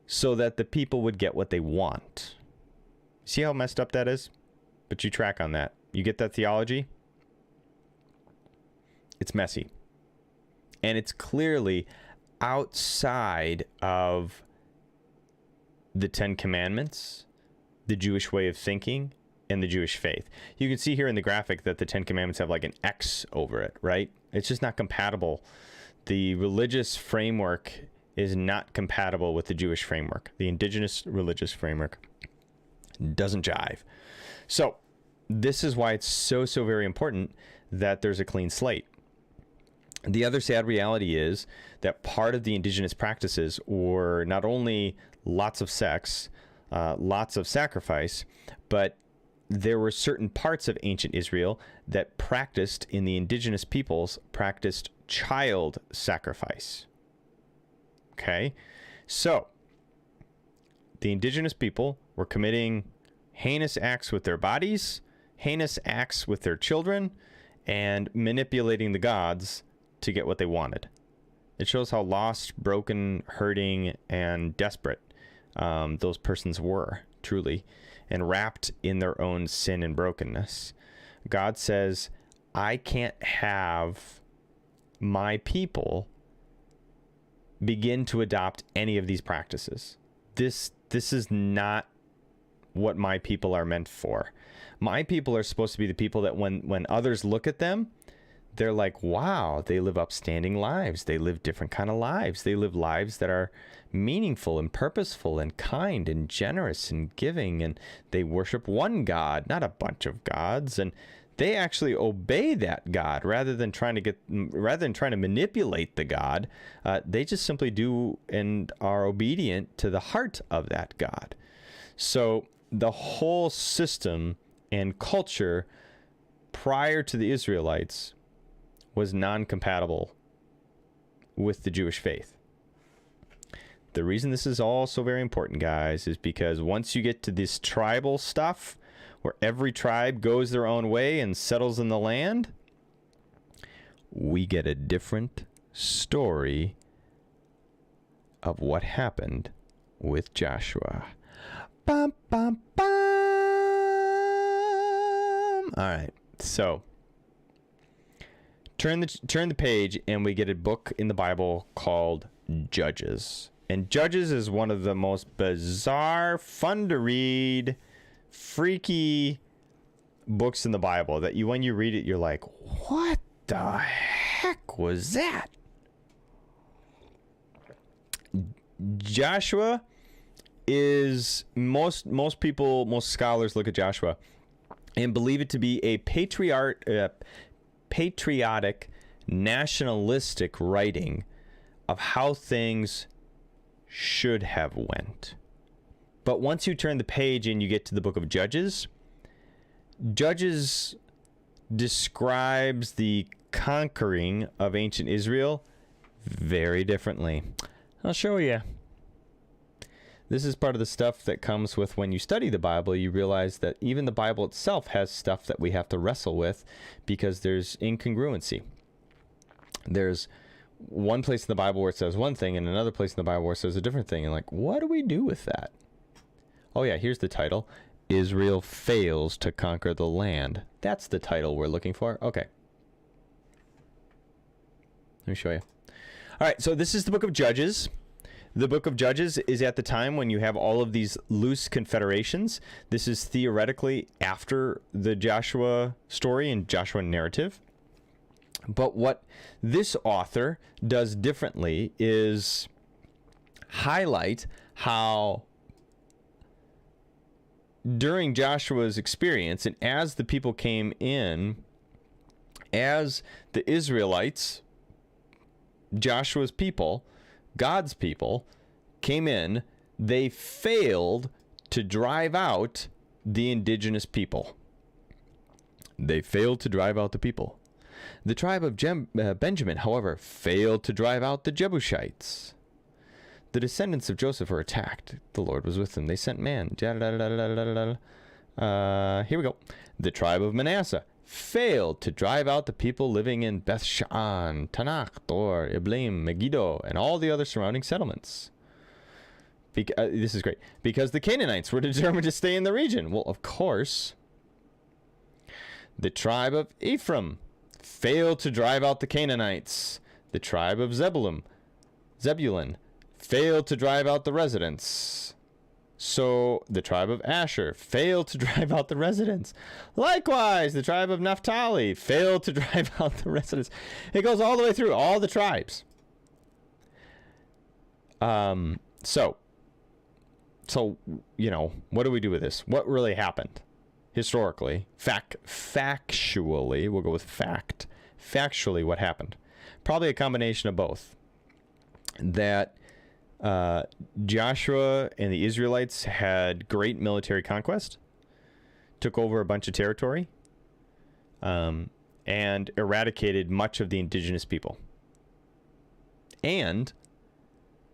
so that the people would get what they want. See how messed up that is? But you track on that. You get that theology? It's messy. And it's clearly outside of the Ten Commandments, the Jewish way of thinking, and the Jewish faith. You can see here in the graphic that the Ten Commandments have like an X over it, right? It's just not compatible. The religious framework is not compatible with the Jewish framework. The indigenous religious framework doesn't jive. So this is why it's so very important that there's a clean slate. The other sad reality is that part of the indigenous practices were not only lots of sex, lots of sacrifice, but there were certain parts of ancient Israel that practiced, in the indigenous peoples, practiced child sacrifice. Okay? So, the indigenous people were committing heinous acts with their bodies, heinous acts with their children, and manipulating the gods to get what they wanted. It shows how lost, broken, hurting, and desperate those persons were, truly, and wrapped in their own sin and brokenness. God says, I can't have my people begin to adopt any of these practices. This is not what my people are meant for. My people are supposed to be the people that when others look at them, they're like, wow, they live upstanding lives. They live different kind of lives. They live lives that are meaningful and purposeful and kind and generous and giving. And they worship one God, not a bunch of gods. And they actually obey that God rather than trying to manipulate the God. They just simply do and are obedient to the heart of that God. So the whole system and culture prior to the Israelites was non-compatible with the Jewish faith. The reason this is all so very important, guys, is because once you get to this tribal stuff, where every tribe goes their own way and settles in the land, we get a different story of what happened with Joshua. Bum, bum, bum. All right, so turn the page, and we get a book in the Bible called Judges. And Judges is one of the most bizarre, fun to read, freaky books in the Bible that when you read it, you're like, what the heck was that? Joshua is, most scholars look at Joshua and believe it to be a patriotic, nationalistic writing of how things should have went. But once you turn the page and you get to the book of Judges, Judges describes the conquering of ancient Israel very differently. I'll show you. This is part of the stuff that comes with when you study the Bible. You realize that even the Bible itself has stuff that we have to wrestle with because there's incongruency. There's one place in the Bible where it says one thing and another place in the Bible where it says a different thing. And like, what do we do with that? Oh yeah, here's the title. Israel fails to conquer the land. That's the title we're looking for. Okay. Let me show you. All right, so this is the book of Judges. The book of Judges is at the time when you have all of these loose confederations. This is theoretically after the Joshua story and Joshua narrative. But what this author does differently is highlight how during Joshua's experience and as the people came in, as the Israelites, Joshua's people, God's people, came in, they failed to drive out the indigenous people. They failed to drive out the people. The tribe of Benjamin, however, failed to drive out the Jebusites. The descendants of Joseph were attacked. The Lord was with them. They sent man. Here we go. The tribe of Manasseh failed to drive out the people living in Beth-Shan, Tanakh, Dor, Iblim, Megiddo, and all the other surrounding settlements. This is great. Because the Canaanites were determined to stay in the region. Well, of course. The tribe of Ephraim failed to drive out the Canaanites. The tribe of Zebulun failed to drive out the residents. So the tribe of Asher failed to drive out the residents. Likewise, the tribe of Naphtali failed to drive out the residents. It goes all the way through all the tribes. So, you know, what do we do with this? What really happened? Historically, factually, we'll go with fact. Factually, what happened? Probably a combination of both. That Joshua and the Israelites had great military conquest, took over a bunch of territory, and eradicated much of the indigenous people. And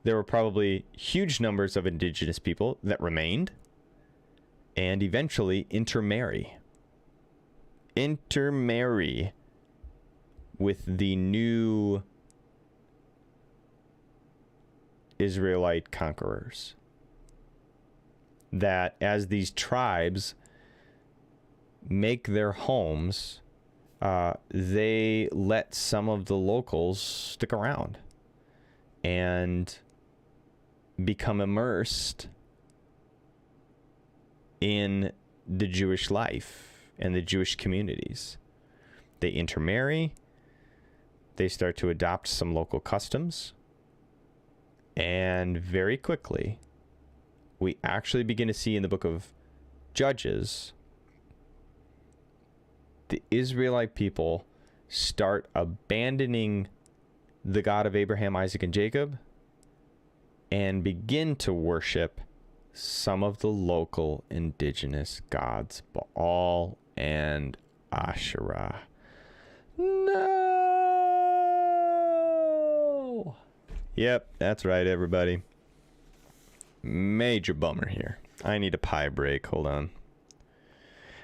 there were probably huge numbers of indigenous people that remained and eventually intermarry with the new Israelite conquerors. That as these tribes make their homes, they let some of the locals stick around and become immersed in the Jewish life and the Jewish communities. They intermarry. They start to adopt some local customs. And very quickly, we actually begin to see in the book of Judges, the Israelite people start abandoning the God of Abraham, Isaac, and Jacob and begin to worship some of the local indigenous gods, Baal and Asherah. No! Yep, that's right, everybody. Major bummer here. I need a pie break. Hold on.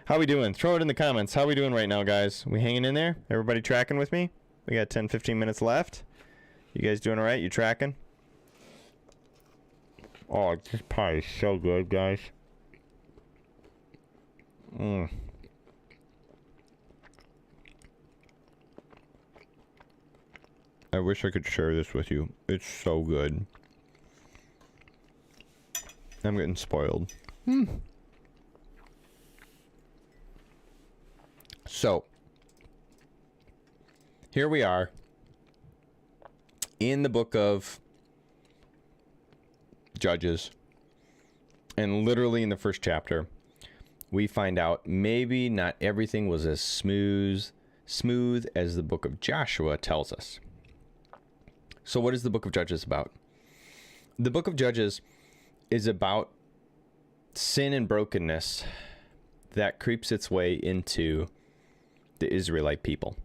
How we doing? Throw it in the comments. How we doing right now, guys? We hanging in there? Everybody tracking with me? We got 10, 15 minutes left. You guys doing all right? You tracking? Oh, this pie is so good, guys. I wish I could share this with you. It's so good. I'm getting spoiled. So, here we are in the book of Judges, and literally in the first chapter, we find out maybe not everything was as smooth as the book of Joshua tells us. So what is the book of Judges about? The book of Judges is about sin and brokenness that creeps its way into the Israelite people.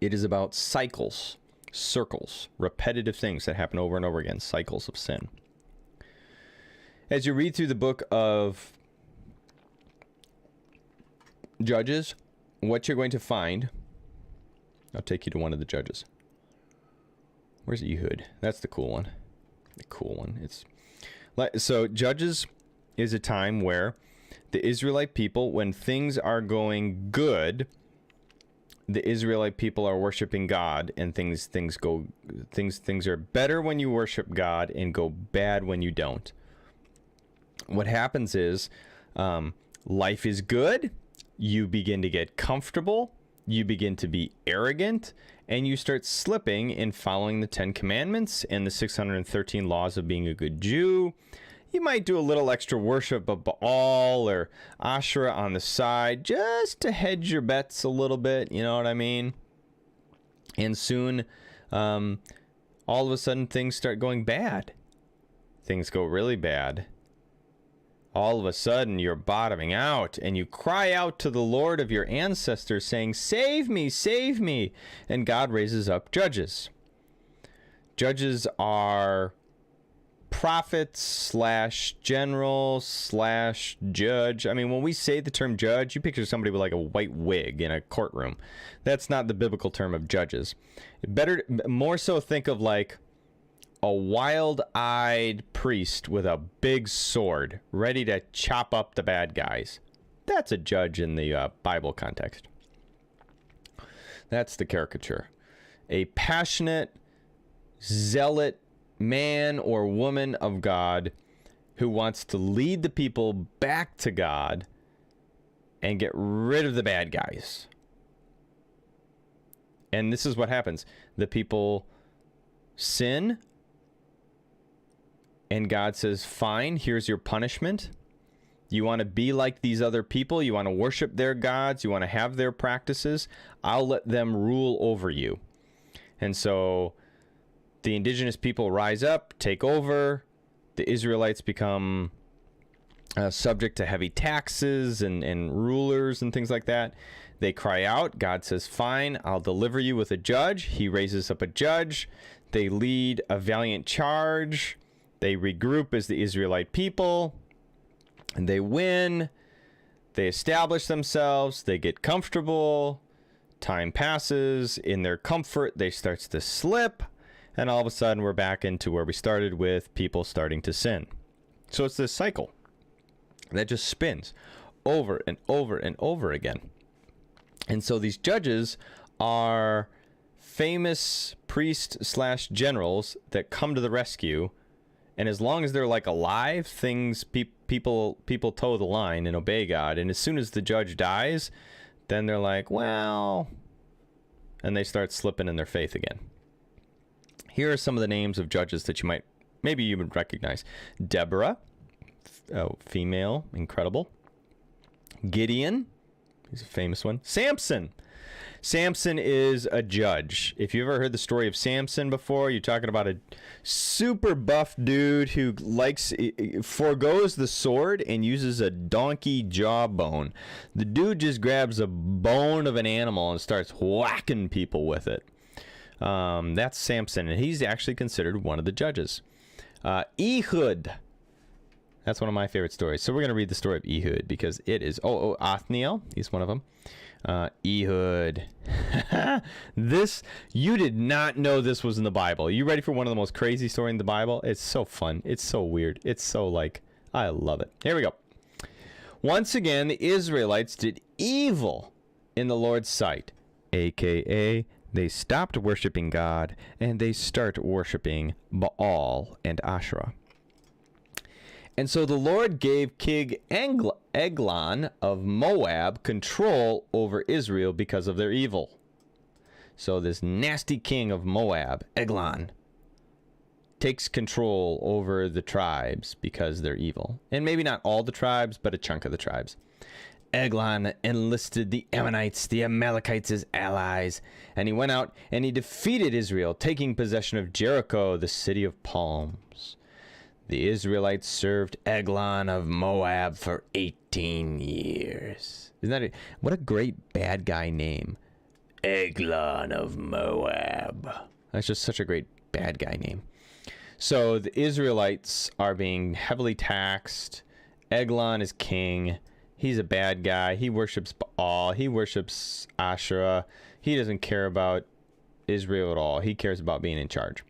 It is about cycles, circles, repetitive things that happen over and over again, cycles of sin. As you read through the book of Judges, what you're going to find, I'll take you to one of the judges. Where's Ehud? That's the cool one. The cool one. So Judges is a time where the Israelite people, when things are going good, the Israelite people are worshiping God, and things are better when you worship God and go bad when you don't. What happens is life is good, you begin to get comfortable, you begin to be arrogant, and you start slipping in following the 10 Commandments and the 613 laws of being a good Jew. You might do a little extra worship of Baal or Asherah on the side just to hedge your bets a little bit, you know what I mean? And soon, all of a sudden, things start going bad. Things go really bad. All of a sudden, you're bottoming out, and you cry out to the Lord of your ancestors, saying, "Save me, save me!" And God raises up judges. Judges are prophets slash general slash judge. I mean, when we say the term judge, you picture somebody with like a white wig in a courtroom. That's not the biblical term of judges. More so think of like a wild-eyed priest with a big sword ready to chop up the bad guys. That's a judge in the Bible context. That's the caricature. A passionate, zealot man or woman of God who wants to lead the people back to God and get rid of the bad guys. And this is what happens. The people sin, and God says, fine, here's your punishment. You want to be like these other people? You want to worship their gods? You want to have their practices? I'll let them rule over you. And so the indigenous people rise up, take over. The Israelites become subject to heavy taxes and rulers and things like that. They cry out. God says, fine, I'll deliver you with a judge. He raises up a judge. They lead a valiant charge. They regroup as the Israelite people, and they win. They establish themselves. They get comfortable. Time passes. In their comfort, they start to slip, and all of a sudden, we're back into where we started with people starting to sin. So it's this cycle that just spins over and over and over again. And so these judges are famous priests slash generals that come to the rescue. And as long as they're like alive, people toe the line and obey God. And as soon as the judge dies, then they're like, well, and they start slipping in their faith again. Here are some of the names of judges that maybe you would recognize. Deborah, female, incredible. Gideon, he's a famous one. Samson. Samson is a judge. If you've ever heard the story of Samson before, you're talking about a super buff dude who forgoes the sword and uses a donkey jawbone. The dude just grabs a bone of an animal and starts whacking people with it. That's Samson, and he's actually considered one of the judges. Ehud. That's one of my favorite stories. So we're going to read the story of Ehud because it is... Othniel. He's one of them. Ehud. You did not know this was in the Bible. You ready for one of the most crazy stories in the Bible? It's so fun. It's so weird. It's so I love it. Here we go. Once again, the Israelites did evil in the Lord's sight, aka they stopped worshiping God and they start worshiping Baal and Asherah. And so the Lord gave King Eglon of Moab control over Israel because of their evil. So this nasty king of Moab, Eglon, takes control over the tribes because they're evil. And maybe not all the tribes, but a chunk of the tribes. Eglon enlisted the Ammonites, the Amalekites as allies, and he went out and he defeated Israel, taking possession of Jericho, the city of palms. The Israelites served Eglon of Moab for 18 years. What a great bad guy name. Eglon of Moab. That's just such a great bad guy name. So the Israelites are being heavily taxed. Eglon is king. He's a bad guy. He worships Baal. He worships Asherah. He doesn't care about Israel at all. He cares about being in charge.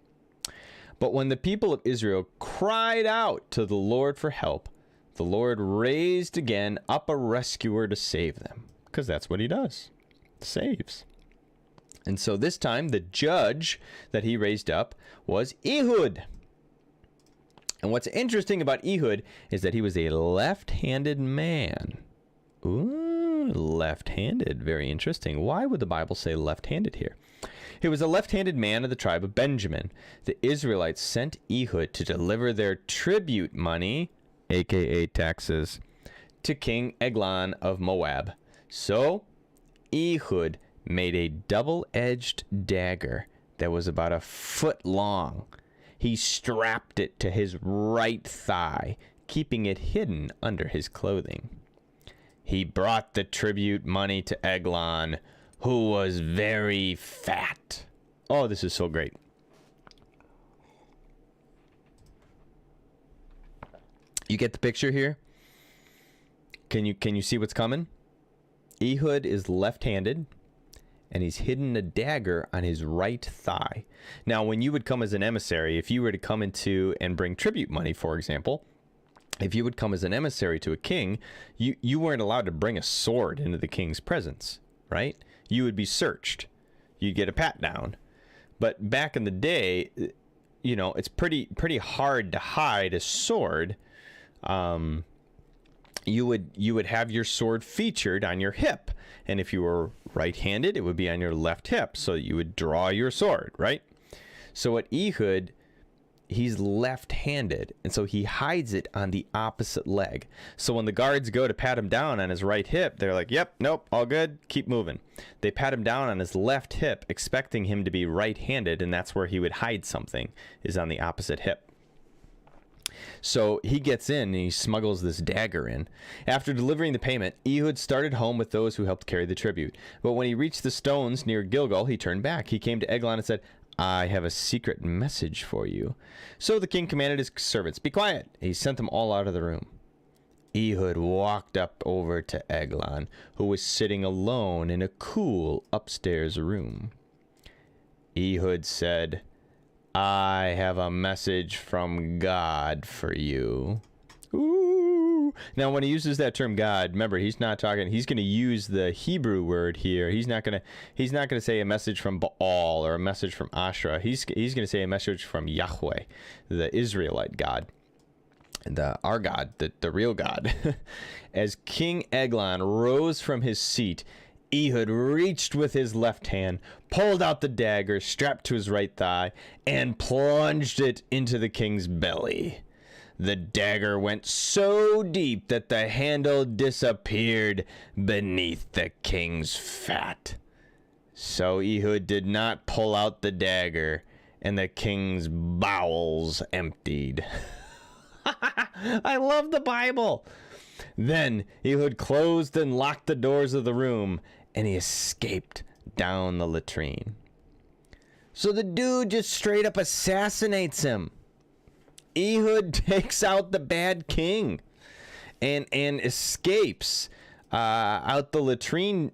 But when the people of Israel cried out to the Lord for help, the Lord raised again up a rescuer to save them. Because that's what he does. Saves. And so this time, the judge that he raised up was Ehud. And what's interesting about Ehud is that he was a left-handed man. Ooh, left-handed. Very interesting. Why would the Bible say left-handed here? He was a left-handed man of the tribe of Benjamin. The Israelites sent Ehud to deliver their tribute money, aka taxes, to King Eglon of Moab. So Ehud made a double-edged dagger that was about a foot long. He strapped it to his right thigh, keeping it hidden under his clothing. He brought the tribute money to Eglon, who was very fat. Oh, this is so great. You get the picture here? Can you see what's coming? Ehud is left-handed, and he's hidden a dagger on his right thigh. Now, when you would come as an emissary, if you were to come into and bring tribute money, for example, if you would come as an emissary to a king, you weren't allowed to bring a sword into the king's presence, right? You would be searched. You'd get a pat down. But back in the day, you know, it's pretty hard to hide a sword. You would have your sword featured on your hip, and if you were right-handed, it would be on your left hip, so you would draw your sword, right? So at Ehud, he's left-handed, and so he hides it on the opposite leg. So when the guards go to pat him down on his right hip, they're like, yep, nope, all good, keep moving. They pat him down on his left hip, expecting him to be right-handed, and that's where he would hide something, is on the opposite hip. So he gets in and he smuggles this dagger in. After delivering the payment, Ehud started home with those who helped carry the tribute. But when he reached the stones near Gilgal, he turned back. He came to Eglon and said, I have a secret message for you. So the king commanded his servants, be quiet. He sent them all out of the room. Ehud walked up over to Eglon, who was sitting alone in a cool upstairs room. Ehud said, I have a message from God for you. Ooh. Now, when he uses that term God, remember, he's not talking, he's going to use the Hebrew word here. He's not going to say a message from Baal or a message from Asherah. He's going to say a message from Yahweh, the Israelite God. Our God, the real God. As King Eglon rose from his seat, Ehud reached with his left hand, pulled out the dagger strapped to his right thigh, and plunged it into the king's belly. The dagger went so deep that the handle disappeared beneath the king's fat. So Ehud did not pull out the dagger, and the king's bowels emptied. I love the Bible. Then Ehud closed and locked the doors of the room, and he escaped down the latrine. So the dude just straight up assassinates him. Ehud takes out the bad king and escapes out the latrine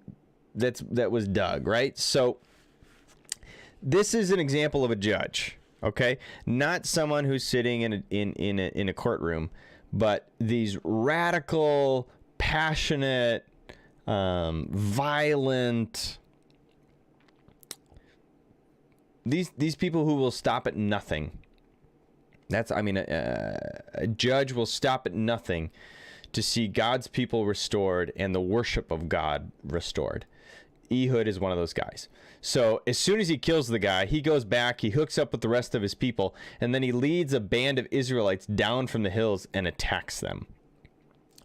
that was dug, right? So this is an example of a judge, okay? Not someone who's sitting in a courtroom, but these radical, passionate, violent, these people who will stop at nothing. A judge will stop at nothing to see God's people restored and the worship of God restored. Ehud is one of those guys. So as soon as he kills the guy, he goes back, he hooks up with the rest of his people, and then he leads a band of Israelites down from the hills and attacks them.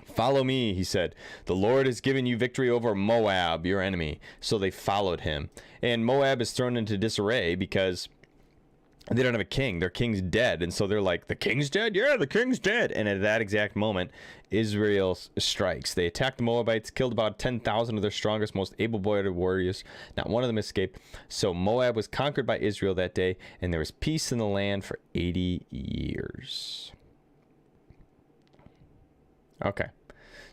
Follow me, he said. The Lord has given you victory over Moab, your enemy. So they followed him. And Moab is thrown into disarray because they don't have a king. Their king's dead. And so they're like, the king's dead? Yeah, the king's dead. And at that exact moment, Israel strikes. They attacked the Moabites, killed about 10,000 of their strongest, most able-bodied warriors. Not one of them escaped. So Moab was conquered by Israel that day, and there was peace in the land for 80 years. Okay.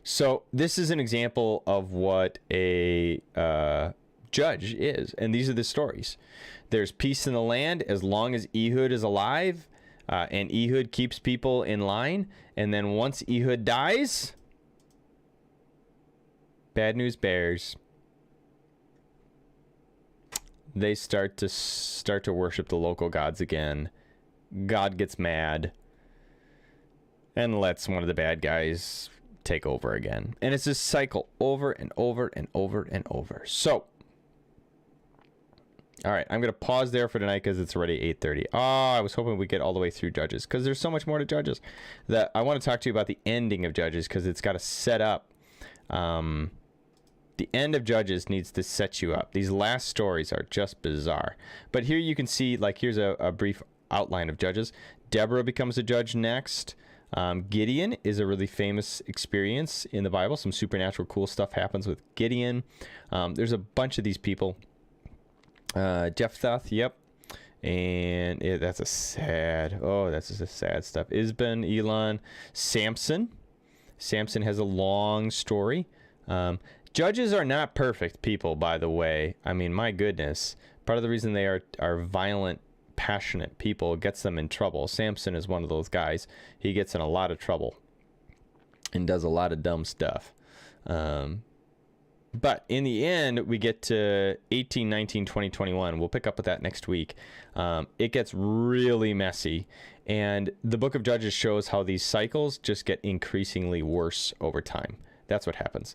So this is an example of what a judge is. And these are the stories. There's peace in the land as long as Ehud is alive, and Ehud keeps people in line. And then once Ehud dies, bad news bears. they start to worship the local gods again. God gets mad and lets one of the bad guys take over again. And it's this cycle over and over and over and over. So, all right, I'm going to pause there for tonight because it's already 8:30. Oh, I was hoping we'd get all the way through Judges because there's so much more to Judges. That I want to talk to you about the ending of Judges because it's got to set up. The end of Judges needs to set you up. These last stories are just bizarre. But here you can see, like, here's a brief outline of Judges. Deborah becomes a judge next. Gideon is a really famous experience in the Bible. Some supernatural cool stuff happens with Gideon. There's a bunch of these people. Jephthah, yep. And that's just a sad stuff. Isban, Elon, Samson. Samson has a long story. Judges are not perfect people, by the way. I mean, my goodness. Part of the reason they are violent, passionate people gets them in trouble. Samson is one of those guys. He gets in a lot of trouble and does a lot of dumb stuff. But in the end, we get to 18, 19, 20, 21. We'll pick up with that next week. It gets really messy. And the book of Judges shows how these cycles just get increasingly worse over time. That's what happens.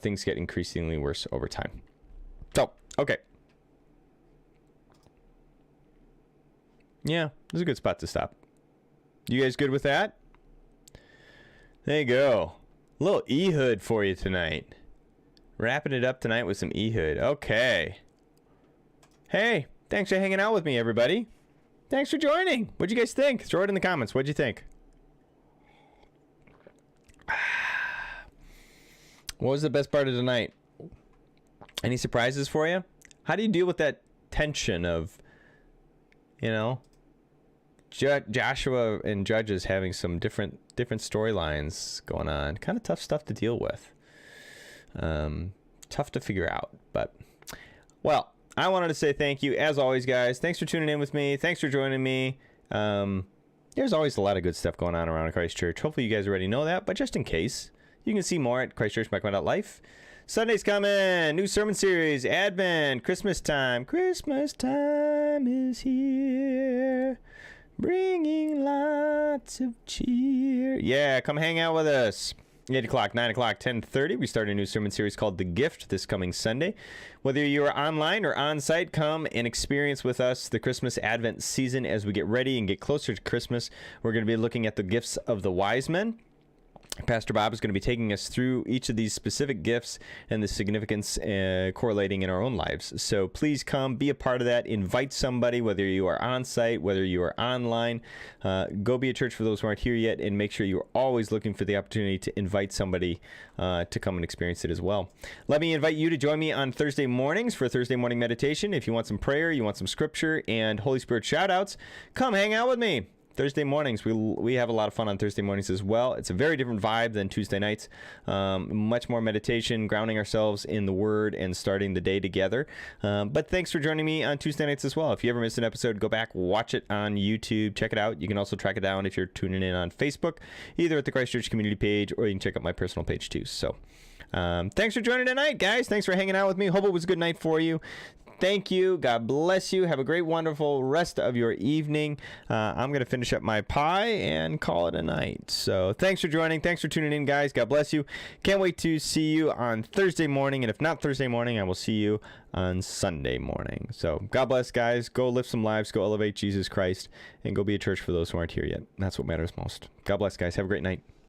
Things get increasingly worse over time. So, okay. Yeah, this is a good spot to stop. You guys good with that? There you go. A little Ehud for you tonight. Wrapping it up tonight with some Ehud. Okay. Hey, thanks for hanging out with me, everybody. Thanks for joining. What'd you guys think? Throw it in the comments. What'd you think? What was the best part of the night? Any surprises for you? How do you deal with that tension of, you know, Joshua and Judges having some different storylines going on? Kind of tough stuff to deal with. Tough to figure out. But, well, I wanted to say thank you, as always, guys. Thanks for tuning in with me. Thanks for joining me. There's always a lot of good stuff going on around Christ Church. Hopefully you guys already know that, but just in case, you can see more at ChristChurchMcMahon.life. Sunday's coming. New sermon series. Advent. Christmas time. Christmas time is here. Bringing lots of cheer. Yeah, come hang out with us. 8 o'clock, 9 o'clock, 10:30. We start a new sermon series called The Gift this coming Sunday. Whether you are online or on site, come and experience with us the Christmas Advent season as we get ready and get closer to Christmas. We're going to be looking at the gifts of the wise men. Pastor Bob is going to be taking us through each of these specific gifts and the significance correlating in our own lives. So please come, be a part of that. Invite somebody, whether you are on site, whether you are online. Go be a church for those who aren't here yet, and make sure you're always looking for the opportunity to invite somebody to come and experience it as well. Let me invite you to join me on Thursday mornings for Thursday morning meditation. If you want some prayer, you want some scripture and Holy Spirit shout outs, come hang out with me. Thursday mornings, we have a lot of fun on Thursday mornings as well. It's a very different vibe than Tuesday nights. Much more meditation, grounding ourselves in the Word, and starting the day together. But thanks for joining me on Tuesday nights as well. If you ever missed an episode, go back, watch it on YouTube, check it out. You can also track it down if you're tuning in on Facebook, either at the Christ Church community page, or you can check out my personal page too. So thanks for joining tonight, guys. Thanks for hanging out with me. Hope it was a good night for you. Thank you. God bless you. Have a great, wonderful rest of your evening. I'm going to finish up my pie and call it a night. So thanks for joining. Thanks for tuning in, guys. God bless you. Can't wait to see you on Thursday morning. And if not Thursday morning, I will see you on Sunday morning. So God bless, guys. Go live some lives. Go elevate Jesus Christ. And go be a church for those who aren't here yet. That's what matters most. God bless, guys. Have a great night.